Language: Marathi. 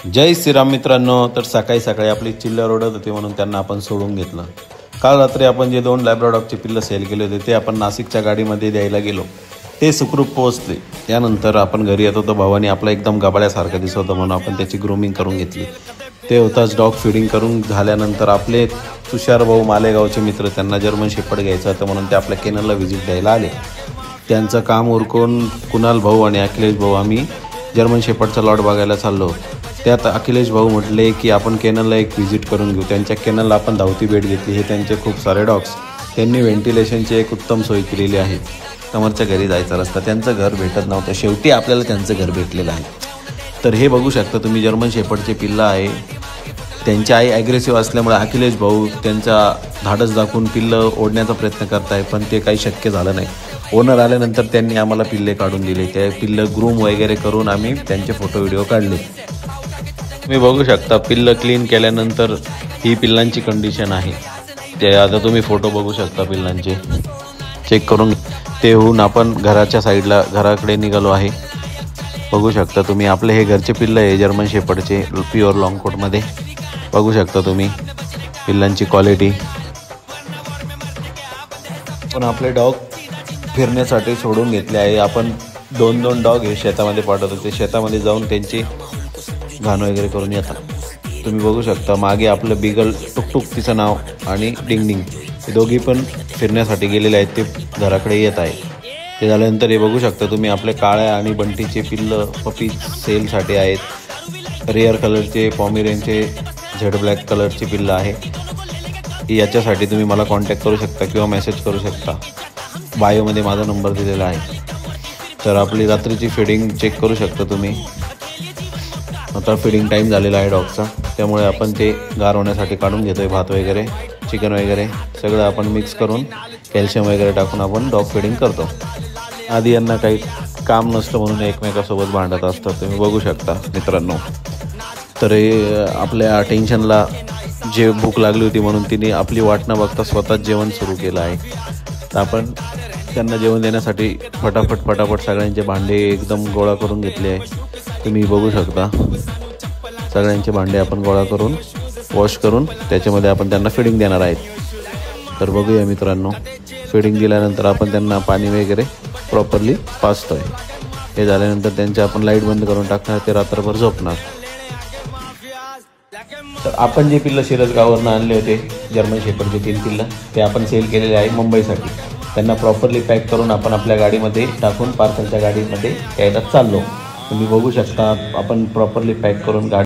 जय श्रीराम मित्रांनो। तर सकाळी सकाळी आपली चिल्लर ओढत होती म्हणून त्यांना आपण सोडून घेतलं। काल रात्री आपण जे 2 लॅब्राडॉगचे पिल्लं सेल केले होते ते आपण नाशिकच्या गाडीमध्ये द्यायला गेलो। ते सुखरूप पोहोचले। त्यानंतर आपण घरी येत होतो, भावानी आपला एकदम गबाळ्यासारखा दिसत होता म्हणून आपण त्याची ग्रूमिंग करून घेतली। ते होताच डॉग फीडिंग करून झाल्यानंतर आपले तुषार भाऊ मालेगावचे मित्र, त्यांना जर्मन शेपर्ड घ्यायचं होतं म्हणून ते आपल्या केनलला व्हिजिट द्यायला आले। त्यांचं काम उरकून कुणाल भाऊ आणि अखिलेश भाऊ आम्ही जर्मन शेपर्डचा लॉट बघायला चाललो। त्यात अखिलेश भाऊ म्हटले की आपण केनलला एक व्हिजिट करून घेऊ। त्यांच्या केनलला आपण धावती भेट घेतली। हे त्यांचे खूप सारे डॉग्स, त्यांनी व्हेंटिलेशनची एक उत्तम सोय केलेली आहे। समोरच्या घरी जायचा रस्ता, त्यांचं घर भेटत नव्हतं, शेवटी आपल्याला त्यांचं घर भेटलेलं आहे। तर हे बघू शकता तुम्ही, जर्मन शेपर्डचे पिल्लं आहे। त्यांची आई ॲग्रेसिव्ह असल्यामुळे अखिलेश भाऊ त्यांचा धाडस दाखवून पिल्लं ओढण्याचा प्रयत्न करत आहे, पण ते काही शक्य झालं नाही। ओनर आल्यानंतर त्यांनी आम्हाला पिल्ले काढून दिले। ते पिल्लं ग्रूम वगैरे करून आम्ही त्यांचे फोटो व्हिडिओ काढले। तुम्ही बघू शकता पिल्लं क्लीन केल्यानंतर ही पिल्लांची कंडिशन आहे। ते आता तुम्ही फोटो बघू शकता पिल्लांचे, चेक करून ते होऊन आपण घराच्या साईडला घराकडे निघालो आहे। बघू शकता तुम्ही, आपले हे घरचे पिल्लं आहे जर्मन शेपर्डचे, प्युअर लॉंग कोटमध्ये। बघू शकता तुम्ही पिल्लांची क्वालिटी। पण आपले डॉग फिरण्यासाठी सोडून घेतले आहे। आपण 2 डॉग हे शेतामध्ये पाठवतो, ते शेतामध्ये जाऊन त्यांची घाण वगैरे करून येतात। तुम्ही बघू शकता मागे आपलं बिगल टुकटुक तिचं नाव आणि डिंगडिंग, हे दोघी पण फिरण्यासाठी गेलेले आहेत, ते घराकडे येत आहे। ते झाल्यानंतर हे बघू शकता तुम्ही, आपले काळ्या आणि बंटीचे पिल्लं पपी सेलसाठी आहेत। रेअर कलरचे पॉमेरियनचे झेड ब्लॅक कलरची पिल्लं आहे। याच्यासाठी तुम्ही मला कॉन्टॅक्ट करू शकता किंवा मेसेज करू शकता, बायोमध्ये माझा नंबर दिलेला आहे। तर आपली रात्रीची फिडिंग चेक करू शकता तुम्ही। आता फिडिंग टाईम झालेला आहे डॉगचा, त्यामुळे आपण ते गार होण्यासाठी काढून घेतो आहे। भात वगैरे, चिकन वगैरे सगळं आपण मिक्स करून कॅल्शियम वगैरे टाकून आपण डॉग फिडिंग करतो। आधी यांना काही काम नसतं म्हणून एकमेकासोबत भांडत असतात, तुम्ही बघू शकता मित्रांनो। तर आपल्या टेन्शनला जे भूक लागली होती म्हणून तिने आपली वाट न बघता स्वतःच जेवण सुरू केलं आहे। तर आपण त्यांना जेवण देण्यासाठी फटाफट सगळ्यांचे भांडे एकदम गोळा करून घेतले आहे। तुम्ही बघू शकता सगळ्यांचे भांडे आपण गोळा करून वॉश करून त्याच्यामध्ये आपण त्यांना फिडिंग देणार आहेत। तर बघूया मित्रांनो, फिडिंग दिल्यानंतर आपण त्यांना पाणी वगैरे प्रॉपरली पाजतो आहे। हे झाल्यानंतर त्यांचे आपण लाईट बंद करून टाकणार, ते रात्रभर झोपणार। तर आपण जे पिल्लं शिरसगाववरून आणले होते जर्मन शेपर्डचे 3 पिल्लं, ते आपण सेल केलेले आहे मुंबईसाठी। त्यांना प्रॉपरली पॅक करून आपण आपल्या गाडीमध्ये टाकून पार्सलच्या गाडीमध्ये यायला चाललो। तुम्ही बघू शकता आपण प्रॉपरली पॅक करून गाडी